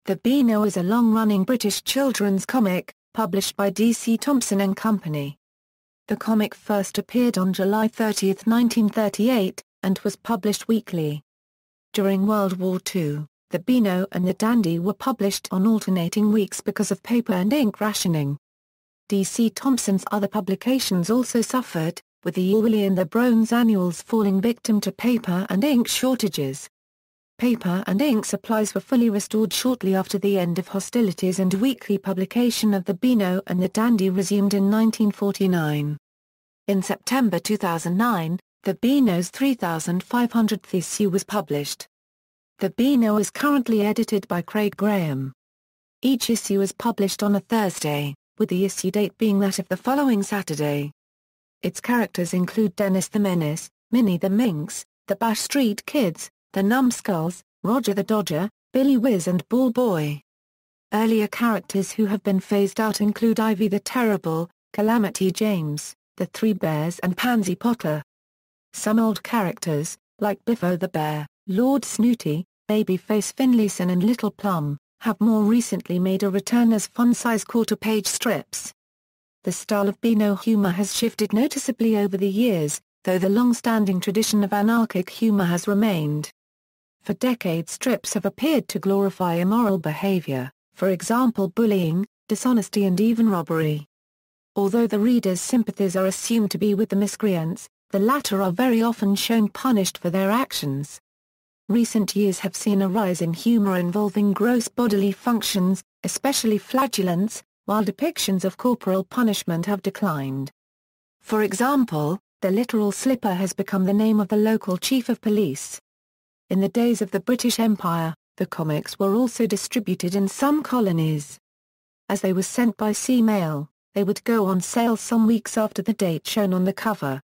The Beano is a long-running British children's comic, published by DC Thomson Co. The comic first appeared on July 30, 1938, and was published weekly. During World War II, The Beano and The Dandy were published on alternating weeks because of paper and ink rationing. DC Thomson's other publications also suffered, with the Wullie and the Broons annuals falling victim to paper and ink shortages. Paper and ink supplies were fully restored shortly after the end of hostilities, and weekly publication of The Beano and The Dandy resumed in 1949. In September 2009, The Beano's 3,500th issue was published. The Beano is currently edited by Craig Graham. Each issue is published on a Thursday, with the issue date being that of the following Saturday. Its characters include Dennis the Menace, Minnie the Minx, the Bash Street Kids, the Numbskulls, Roger the Dodger, Billy Whizz and Ball Boy. Earlier characters who have been phased out include Ivy the Terrible, Calamity James, the Three Bears and Pansy Potter. Some old characters, like Biffo the Bear, Lord Snooty, Babyface Finlayson and Little Plum, have more recently made a return as fun-size quarter-page strips. The style of Beano humor has shifted noticeably over the years, though the long-standing tradition of anarchic humor has remained. For decades, strips have appeared to glorify immoral behavior, for example bullying, dishonesty and even robbery. Although the reader's sympathies are assumed to be with the miscreants, the latter are very often shown punished for their actions. Recent years have seen a rise in humor involving gross bodily functions, especially flagellants, while depictions of corporal punishment have declined. For example, the literal slipper has become the name of the local chief of police. In the days of the British Empire, the comics were also distributed in some colonies. As they were sent by sea mail, they would go on sale some weeks after the date shown on the cover.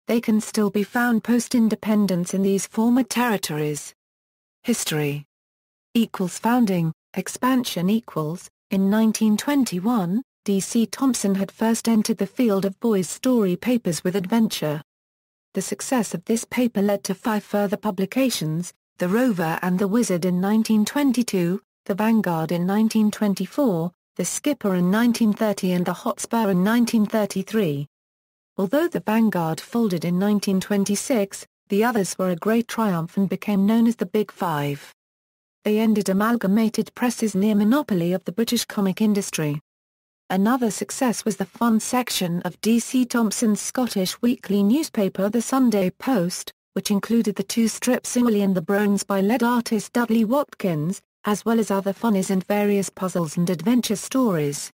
They can still be found post-independence in these former territories. History Founding, expansion In 1921, DC Thomson had first entered the field of boys' story papers with adventure. The success of this paper led to 5 further publications, The Rover and the Wizard in 1922, The Vanguard in 1924, The Skipper in 1930 and The Hotspur in 1933. Although The Vanguard folded in 1926, the others were a great triumph and became known as the Big Five. They ended Amalgamated Press's near monopoly of the British comic industry. Another success was the fun section of DC Thomson's Scottish weekly newspaper The Sunday Post, which included the 2 strips Wullie and the Broons by lead artist Dudley Watkins, as well as other funnies and various puzzles and adventure stories.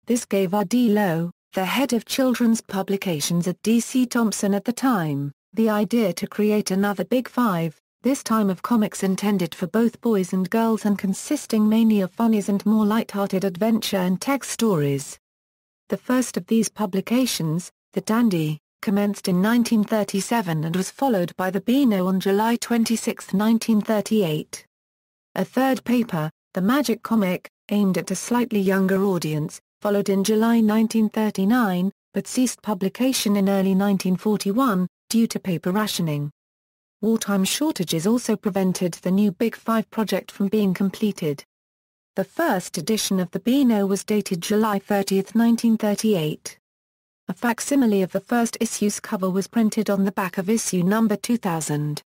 This gave R.D. Lowe, the head of children's publications at DC Thomson at the time, the idea to create another Big Five, this time of comics intended for both boys and girls and consisting mainly of funnies and more light-hearted adventure and text stories. The first of these publications, The Dandy, commenced in 1937 and was followed by The Beano on July 26, 1938. A third paper, The Magic Comic, aimed at a slightly younger audience, followed in July 1939, but ceased publication in early 1941, due to paper rationing. Wartime shortages also prevented the new Big Five project from being completed. The first edition of The Beano was dated July 30, 1938. A facsimile of the first issue's cover was printed on the back of issue number 2000.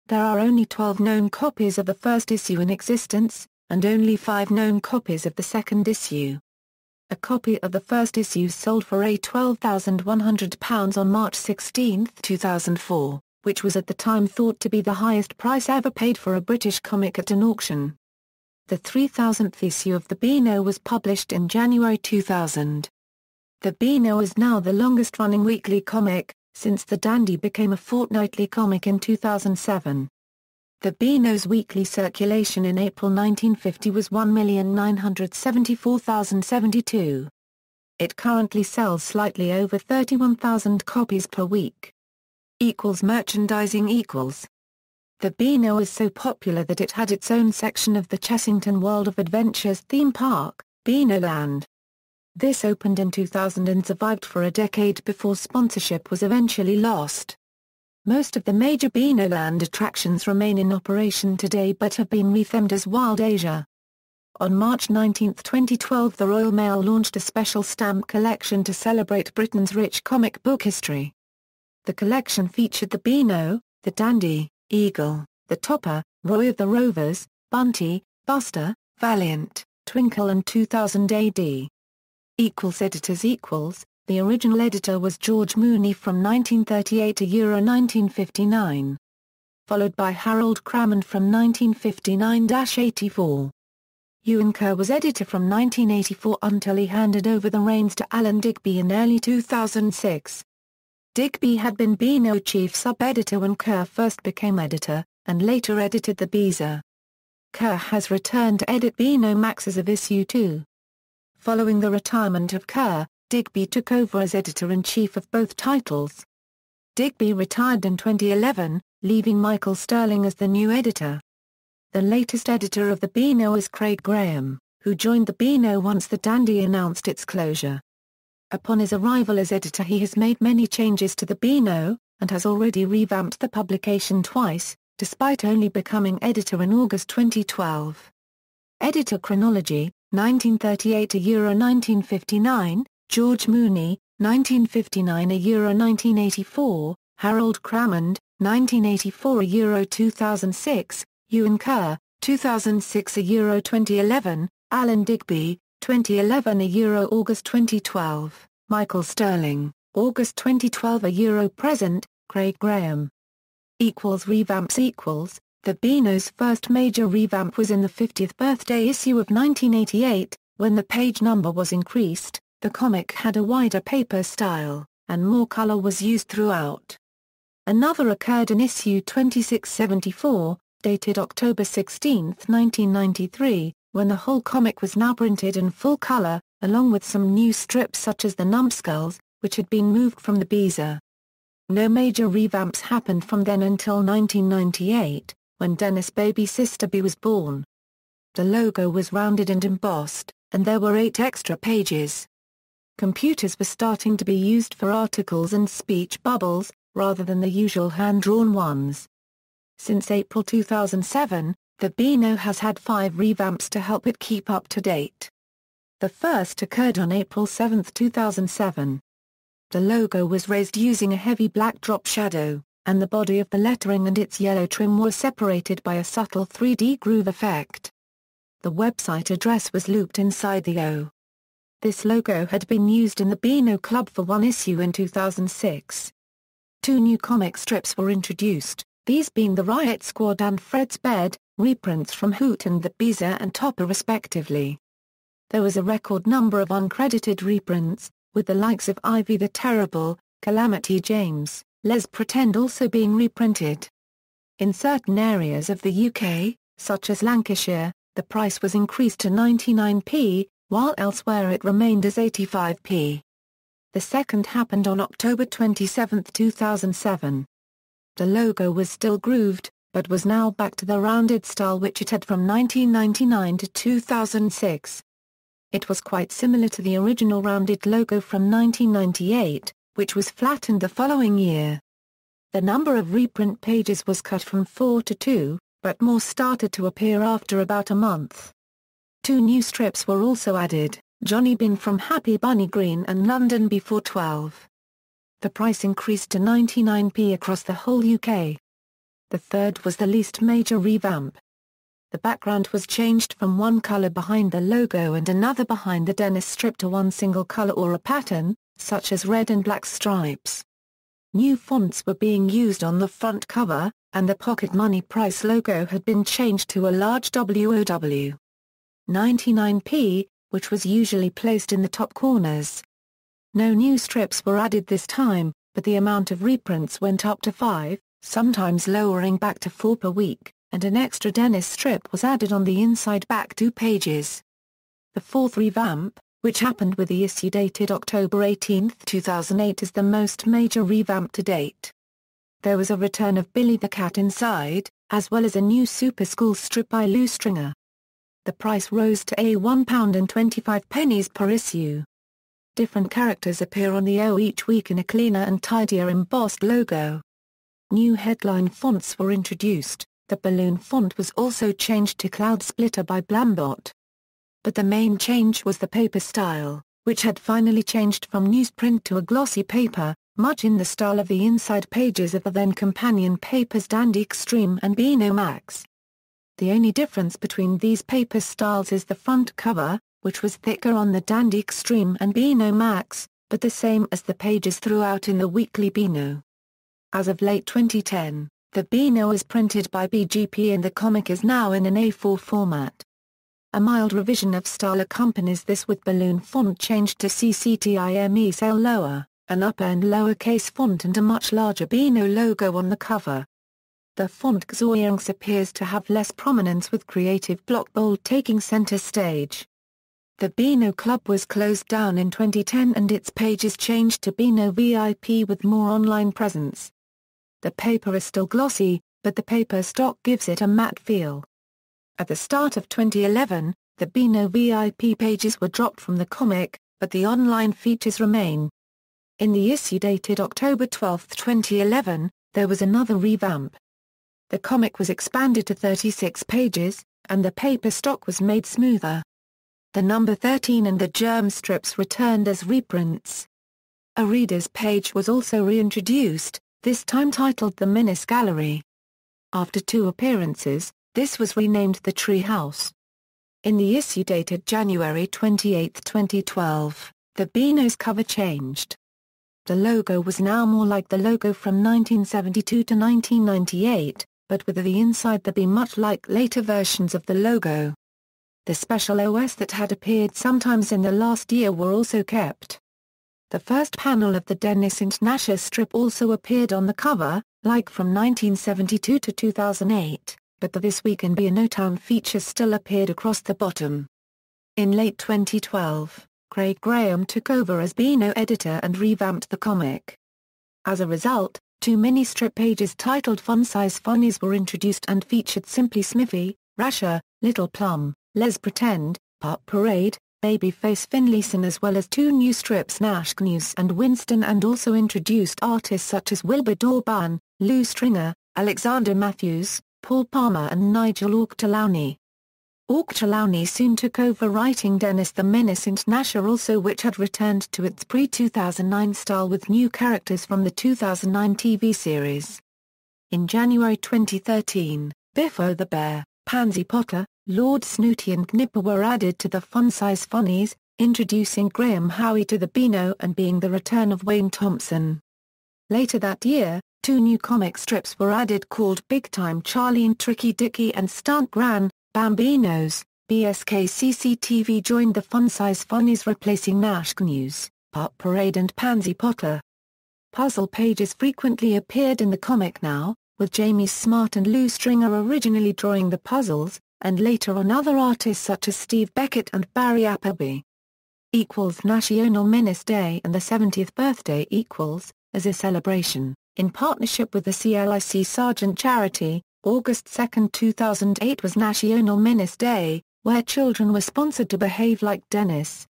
There are only 12 known copies of the first issue in existence, and only 5 known copies of the second issue. A copy of the first issue sold for £12,100 on March 16, 2004. Which was at the time thought to be the highest price ever paid for a British comic at an auction. The 3,000th issue of The Beano was published in January 2000. The Beano is now the longest-running weekly comic, since The Dandy became a fortnightly comic in 2007. The Beano's weekly circulation in April 1950 was 1,974,072. It currently sells slightly over 31,000 copies per week. Merchandising. The Beano is so popular that it had its own section of the Chessington World of Adventures theme park, Beanoland. This opened in 2000 and survived for a decade before sponsorship was eventually lost. Most of the major Beanoland attractions remain in operation today but have been rethemed as Wild Asia. On March 19, 2012, the Royal Mail launched a special stamp collection to celebrate Britain's rich comic book history. The collection featured the Beano, the Dandy, Eagle, the Topper, Roy of the Rovers, Bunty, Buster, Valiant, Twinkle and 2000 AD. Editors The original editor was George Mooney from 1938 to 1959. Followed by Harold Crammond from 1959-84. Ewan Kerr was editor from 1984 until he handed over the reins to Alan Digby in early 2006. Digby had been Beano chief sub-editor when Kerr first became editor, and later edited the Beezer. Kerr has returned to edit Beano Max as of issue 2. Following the retirement of Kerr, Digby took over as editor-in-chief of both titles. Digby retired in 2011, leaving Michael Sterling as the new editor. The latest editor of the Beano is Craig Graham, who joined the Beano once the Dandy announced its closure. Upon his arrival as editor, he has made many changes to the Beano, and has already revamped the publication twice, despite only becoming editor in August 2012. Editor chronology: 1938 to 1959, George Mooney, 1959 to 1984, Harold Crammond, 1984 to 2006, Ewan Kerr, 2006 to 2011, Alan Digby, 2011 to August 2012, Michael Sterling, August 2012 to present, Craig Graham. Revamps. The Beano's first major revamp was in the 50th birthday issue of 1988, when the page number was increased, the comic had a wider paper style, and more color was used throughout. Another occurred in issue 2674, dated October 16, 1993, when the whole comic was now printed in full color, along with some new strips such as the Numbskulls, which had been moved from the Beezer. No major revamps happened from then until 1998, when Dennis' baby sister B was born. The logo was rounded and embossed, and there were 8 extra pages. Computers were starting to be used for articles and speech bubbles, rather than the usual hand-drawn ones. Since April 2007, the Beano has had 5 revamps to help it keep up to date. The first occurred on April 7, 2007. The logo was raised using a heavy black drop shadow, and the body of the lettering and its yellow trim were separated by a subtle 3D groove effect. The website address was looped inside the O. This logo had been used in the Beano Club for one issue in 2006. 2 new comic strips were introduced, these being the Riot Squad and Fred's Bed, reprints from Hoot and the Beezer and Topper respectively. There was a record number of uncredited reprints, with the likes of Ivy the Terrible, Calamity James, Les Pretend also being reprinted. In certain areas of the UK, such as Lancashire, the price was increased to 99p, while elsewhere it remained as 85p. The second happened on October 27, 2007. The logo was still grooved, but was now back to the rounded style which it had from 1999 to 2006. It was quite similar to the original rounded logo from 1998, which was flattened the following year. The number of reprint pages was cut from 4 to 2, but more started to appear after about a month. 2 new strips were also added, Johnny Bean from Happy Bunny Green and London Before 12. The price increased to 99p across the whole UK. The third was the least major revamp. The background was changed from one color behind the logo and another behind the Dennis strip to one single color or a pattern, such as red and black stripes. New fonts were being used on the front cover, and the pocket money price logo had been changed to a large WOW. 99p, which was usually placed in the top corners. No new strips were added this time, but the amount of reprints went up to 5, sometimes lowering back to 4 per week, and an extra Dennis strip was added on the inside back 2 pages. The fourth revamp, which happened with the issue dated October 18, 2008, is the most major revamp to date. There was a return of Billy the Cat Inside, as well as a new Super School strip by Lou Stringer. The price rose to £1.25 per issue. Different characters appear on the O each week in a cleaner and tidier embossed logo. New headline fonts were introduced. The balloon font was also changed to Cloud Splitter by Blambot. but the main change was the paper style, which had finally changed from newsprint to a glossy paper, much in the style of the inside pages of the then companion papers Dandy Extreme and Beano Max. The only difference between these paper styles is the front cover, which was thicker on the Dandy Extreme and Beano Max, but the same as the pages throughout in the weekly Beano. As of late 2010, the Beano is printed by BGP and the comic is now in an A4 format. A mild revision of style accompanies this with balloon font changed to CCTIME cell lower, an upper and lowercase font and a much larger Beano logo on the cover. The font Xoyangs appears to have less prominence with creative block bold taking center stage. The Beano Club was closed down in 2010 and its pages changed to Beano VIP with more online presence. The paper is still glossy, but the paper stock gives it a matte feel. At the start of 2011, the Beano VIP pages were dropped from the comic, but the online features remain. In the issue dated October 12, 2011, there was another revamp. The comic was expanded to 36 pages, and the paper stock was made smoother. The number 13 and the germ strips returned as reprints. A reader's page was also reintroduced, this time titled The Menace Gallery. After 2 appearances, this was renamed The Tree House. In the issue dated January 28, 2012, the Beano's cover changed. The logo was now more like the logo from 1972 to 1998, but with the inside that be much like later versions of the logo. The special OS that had appeared sometimes in the last year were also kept. The first panel of the Dennis and Nasher strip also appeared on the cover, like from 1972 to 2008, but the This Week in Beano Town feature still appeared across the bottom. In late 2012, Craig Graham took over as Beano editor and revamped the comic. As a result, 2 mini-strip pages titled Fun Size Funnies were introduced and featured Simply Smiffy, Rasher, Little Plum, Les Pretend, Pop Parade, Babyface Finlayson as well as 2 new strips Nash News and Winston and also introduced artists such as Wilbur Dorban, Lou Stringer, Alexander Matthews, Paul Palmer and Nigel Auchterlowney. Auchterlowney soon took over writing Dennis the Menace and Nasher also which had returned to its pre-2009 style with new characters from the 2009 TV series. In January 2013, Biffo the Bear, Pansy Potter, Lord Snooty and Knipper were added to the Fun Size Funnies, introducing Graham Howie to the Beano and being the return of Wayne Thompson. Later that year, 2 new comic strips were added called Big Time Charlie and Tricky Dicky and Stunt Gran, Bambinos. BSK CCTV joined the Fun Size Funnies replacing Nash News, Pop Parade and Pansy Potter. Puzzle pages frequently appeared in the comic now, with Jamie Smart and Lou Stringer originally drawing the puzzles, and later on other artists such as Steve Beckett and Barry Appleby. National Menace Day and the 70th birthday as a celebration, in partnership with the CLIC Sargent Charity, August 2, 2008 was National Menace Day, where children were sponsored to behave like Dennis.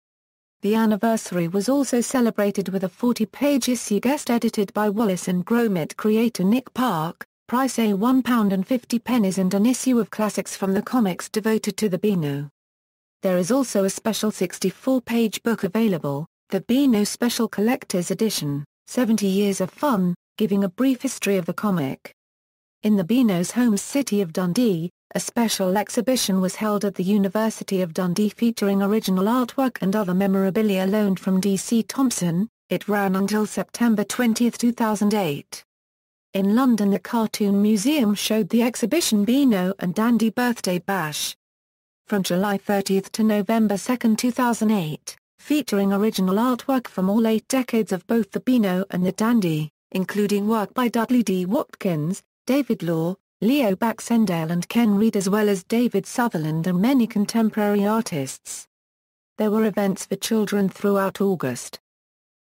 The anniversary was also celebrated with a 40-page issue guest edited by Wallace and Gromit creator Nick Park, price £1.50 and an issue of classics from the comics devoted to the Beano. There is also a special 64-page book available, the Beano Special Collector's Edition, 70 Years of Fun, giving a brief history of the comic. In the Beano's home city of Dundee, a special exhibition was held at the University of Dundee featuring original artwork and other memorabilia loaned from DC Thomson. It ran until September 20, 2008. In London, the Cartoon Museum showed the exhibition Beano and Dandy Birthday Bash. From July 30 to November 2, 2008, featuring original artwork from all 8 decades of both the Beano and the Dandy, including work by Dudley D. Watkins, David Law, Leo Baxendale and Ken Reid as well as David Sutherland and many contemporary artists. There were events for children throughout August.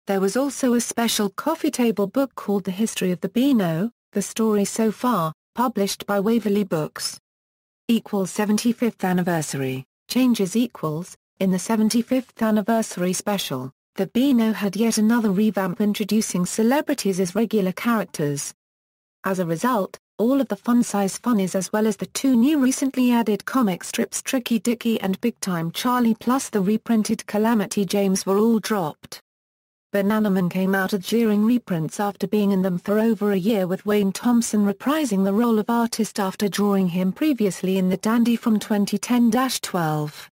There was also a special coffee table book called The History of the Beano, The Story So Far, published by Waverley Books. 75th Anniversary, Changes in the 75th Anniversary Special, the Beano had yet another revamp introducing celebrities as regular characters. As a result, all of the fun-size funnies as well as the two new recently added comic strips Tricky Dicky and Big Time Charlie plus the reprinted Calamity James were all dropped. Bananaman came out of during reprints after being in them for over a year, with Wayne Thomson reprising the role of artist after drawing him previously in The Dandy from 2010-12.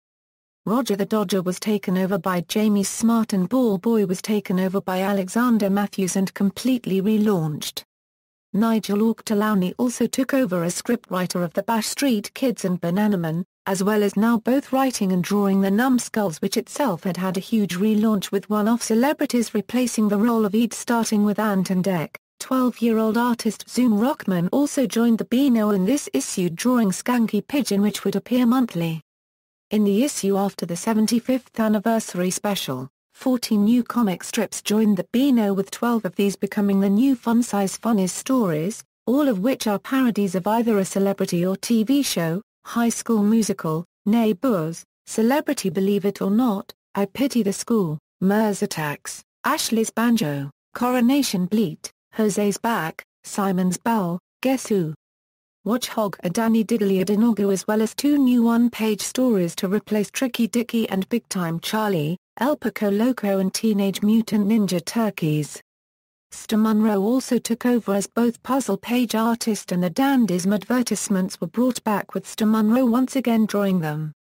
Roger the Dodger was taken over by Jamie Smart and Ball Boy was taken over by Alexander Matthews and completely relaunched. Nigel Auchterlonie also took over as scriptwriter of the Bash Street Kids and Bananaman, as well as now both writing and drawing the Numbskulls, which itself had had a huge relaunch with one-off celebrities replacing the role of each, starting with Ant and Dec. 12-year-old artist Zoom Rockman also joined the Beano in this issue, drawing Skanky Pigeon, which would appear monthly. In the issue after the 75th anniversary special, 14 new comic strips joined the Beano, with 12 of these becoming the new fun-size funnies stories, all of which are parodies of either a celebrity or TV show, High School Musical, Neighbours, Celebrity Believe It or Not, I Pity the School, Mars Attacks, Ashley's Banjo, Coronation Bleat, Jose's Back, Simon's Bell, Guess Who? Watch Hog a Danny Diddley Adenogu, as well as two new one-page stories to replace Tricky Dicky and Big Time Charlie, El Poco Loco and Teenage Mutant Ninja Turkeys. Stu Munro also took over as both puzzle page artist, and the Dandy's advertisements were brought back, with Stu Munro once again drawing them.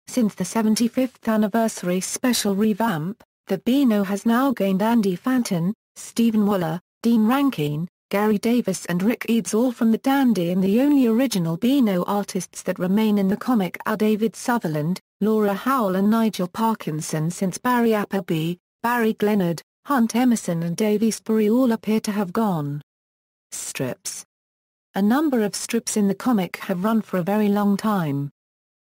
Since the 75th anniversary special revamp, the Beano has now gained Andy Fanton, Stephen Waller, Dean Rankine, Gary Davis and Rick Eads, all from the Dandy, and the only original Beano artists that remain in the comic are David Sutherland, Laura Howell and Nigel Parkinson, since Barry Appleby, Barry Glennard, Hunt Emerson and Dave Eastbury all appear to have gone. Strips. A number of strips in the comic have run for a very long time.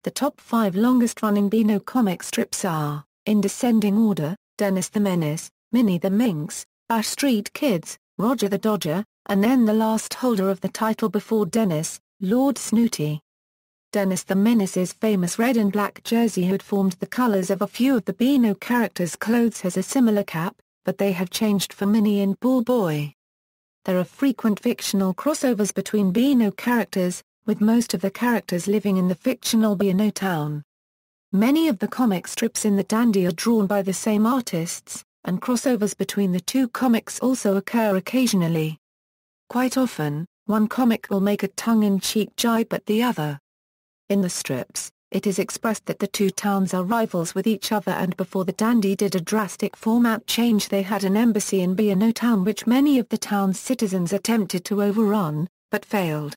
The top 5 longest-running Beano comic strips are, in descending order, Dennis the Menace, Minnie the Minx, Bash Street Kids, Roger the Dodger, and then the last holder of the title before Dennis, Lord Snooty. Dennis the Menace's famous red and black jersey had formed the colors of a few of the Beano characters' clothes, has a similar cap, but they have changed for Minnie and Ball Boy. There are frequent fictional crossovers between Beano characters, with most of the characters living in the fictional Beano town. Many of the comic strips in the Dandy are drawn by the same artists, and crossovers between the two comics also occur occasionally. Quite often, one comic will make a tongue-in-cheek jibe at the other. In the strips, it is expressed that the two towns are rivals with each other, and before the Dandy did a drastic format change, they had an embassy in Beano town which many of the town's citizens attempted to overrun, but failed.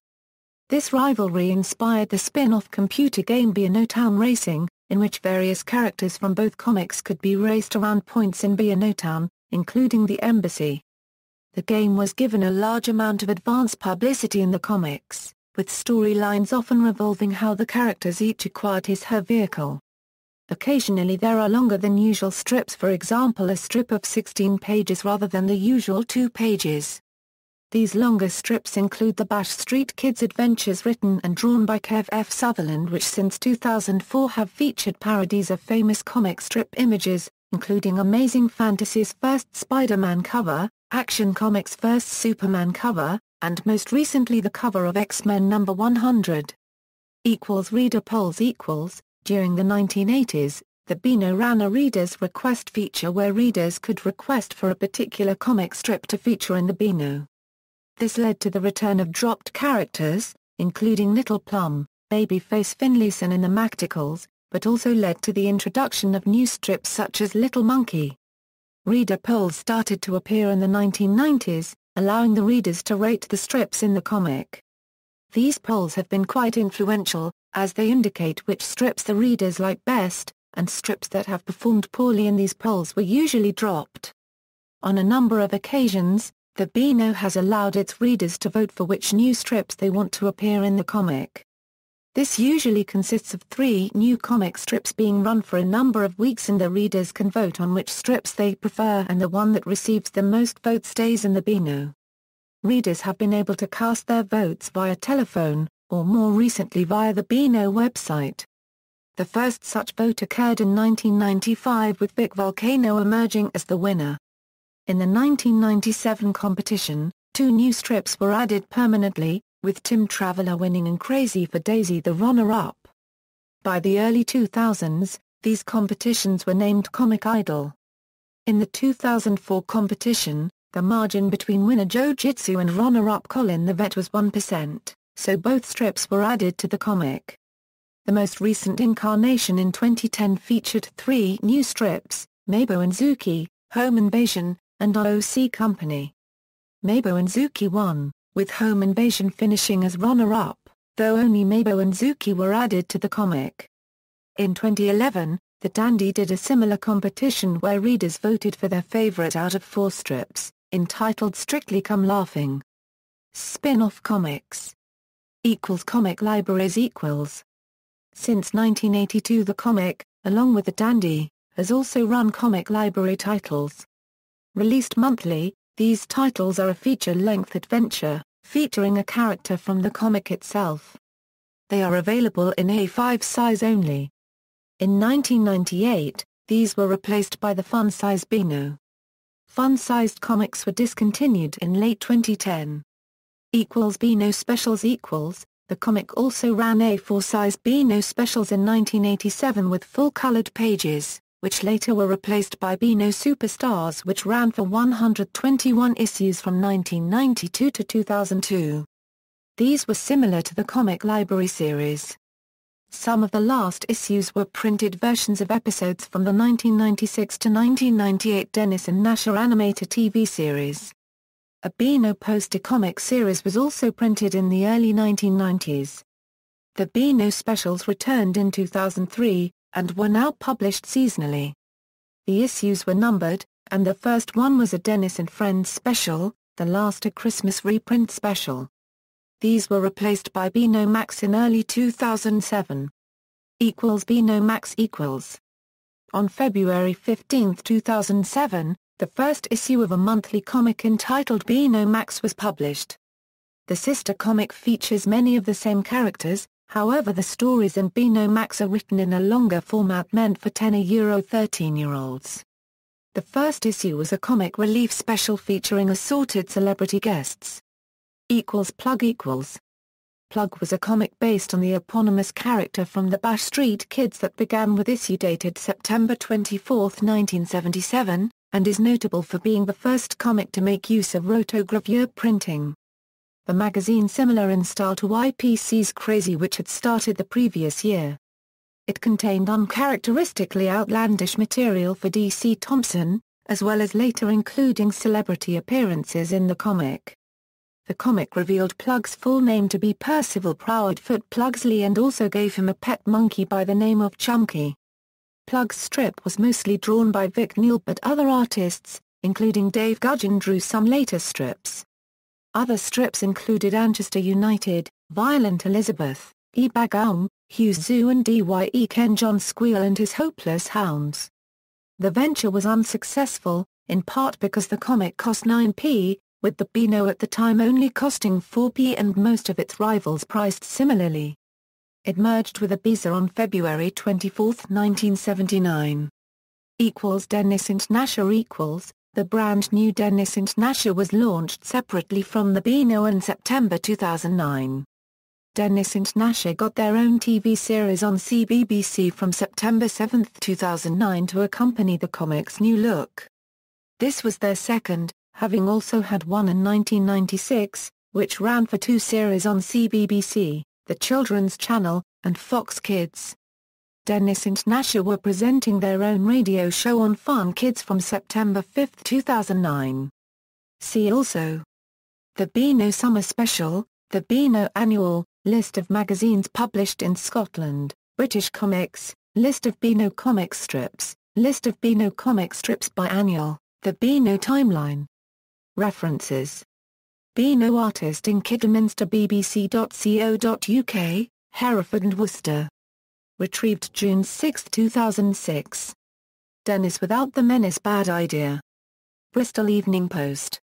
This rivalry inspired the spin-off computer game Beano Town Racing, in which various characters from both comics could be raced around points in Beano Town, including the embassy. The game was given a large amount of advance publicity in the comics, with storylines often revolving how the characters each acquired his/her vehicle. Occasionally there are longer than usual strips, for example a strip of 16 pages rather than the usual 2 pages. These longer strips include the Bash Street Kids adventures written and drawn by Kev F. Sutherland, which since 2004 have featured parodies of famous comic strip images, including Amazing Fantasy's first Spider-Man cover, Action Comics' first Superman cover, and most recently the cover of X-Men number 100. Reader polls. During the 1980s, the Beano ran a Reader's Request feature where readers could request for a particular comic strip to feature in the Beano. This led to the return of dropped characters, including Little Plum, Babyface Finlayson and the Macticals, but also led to the introduction of new strips such as Little Monkey. Reader polls started to appear in the 1990s, allowing the readers to rate the strips in the comic. These polls have been quite influential, as they indicate which strips the readers like best, and strips that have performed poorly in these polls were usually dropped. On a number of occasions, the Beano has allowed its readers to vote for which new strips they want to appear in the comic. This usually consists of 3 new comic strips being run for a number of weeks, and the readers can vote on which strips they prefer, and the one that receives the most votes stays in the Beano. Readers have been able to cast their votes via telephone, or more recently via the Beano website. The first such vote occurred in 1995, with Vic Volcano emerging as the winner. In the 1997 competition, 2 new strips were added permanently, with Tim Traveller winning and Crazy for Daisy the runner-up. By the early 2000s, these competitions were named Comic Idol. In the 2004 competition, the margin between winner Joe Jitsu and runner-up Colin the Vet was 1%, so both strips were added to the comic. The most recent incarnation in 2010 featured 3 new strips, Mabo and Zuki, Home Invasion, and ROC Company. Mabo and Zuki won, with Home Invasion finishing as runner-up, though only Mabo and Zuki were added to the comic. In 2011, The Dandy did a similar competition where readers voted for their favorite out of 4 strips, entitled Strictly Come Laughing. Spin-off comics. Comic libraries equals. Since 1982 the comic, along with The Dandy, has also run comic library titles. Released monthly, these titles are a feature-length adventure, featuring a character from the comic itself. They are available in A5 size only. In 1998, these were replaced by the fun-size Beano. Fun-sized comics were discontinued in late 2010. Beano Specials equals. The comic also ran A4 size Beano Specials in 1987 with full-colored pages, which later were replaced by Beano Superstars which ran for 121 issues from 1992 to 2002. These were similar to the comic library series. Some of the last issues were printed versions of episodes from the 1996 to 1998 Dennis and Nasher animated TV series. A Beano poster comic series was also printed in the early 1990s. The Beano specials returned in 2003, and were now published seasonally. The issues were numbered, and the first one was a Dennis and Friends special, the last a Christmas reprint special. These were replaced by Beano Max in early 2007. Beano Max equals. On February 15, 2007, the first issue of a monthly comic entitled Beano Max was published. The sister comic features many of the same characters, however the stories in Beano Max are written in a longer format meant for 10-13-year-olds. The first issue was a comic relief special featuring assorted celebrity guests. Plug equals. Plug was a comic based on the eponymous character from the Bash Street Kids that began with issue dated September 24, 1977, and is notable for being the first comic to make use of rotogravure printing. The magazine similar in style to YPC's Crazy which had started the previous year. It contained uncharacteristically outlandish material for DC Thomson, as well as later including celebrity appearances in the comic. The comic revealed Plug's full name to be Percival Proudfoot Pugsley and also gave him a pet monkey by the name of Chunky. Plug's strip was mostly drawn by Vic Neal but other artists, including Dave Gudgeon drew some later strips. Other strips included Manchester United, Violent Elizabeth, E-Bag Hughes Zoo and DYE Ken John Squeal and his Hopeless Hounds. The venture was unsuccessful, in part because the comic cost 9p, with the Beano at the time only costing 4p and most of its rivals priced similarly. It merged with Ibiza on February 24, 1979. Dennis and Nasher equals. The brand new Dennis and Nasher was launched separately from the Beano in September 2009. Dennis and Nasher got their own TV series on CBBC from September 7, 2009 to accompany the comic's new look. This was their second, having also had one in 1996, which ran for 2 series on CBBC, the Children's Channel, and Fox Kids. Dennis and Nasher were presenting their own radio show on Fun Kids from September 5, 2009. See also: The Beano Summer Special, The Beano Annual, List of magazines published in Scotland, British comics, List of Beano comic strips, List of Beano comic strips biannual, The Beano Timeline. References: Beano Artist in Kidderminster bbc.co.uk, Hereford and Worcester. Retrieved June 6, 2006. Dennis Without the Menace Bad Idea. Bristol Evening Post.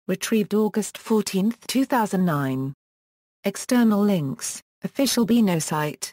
Retrieved August 14, 2009. External links, official Beano site.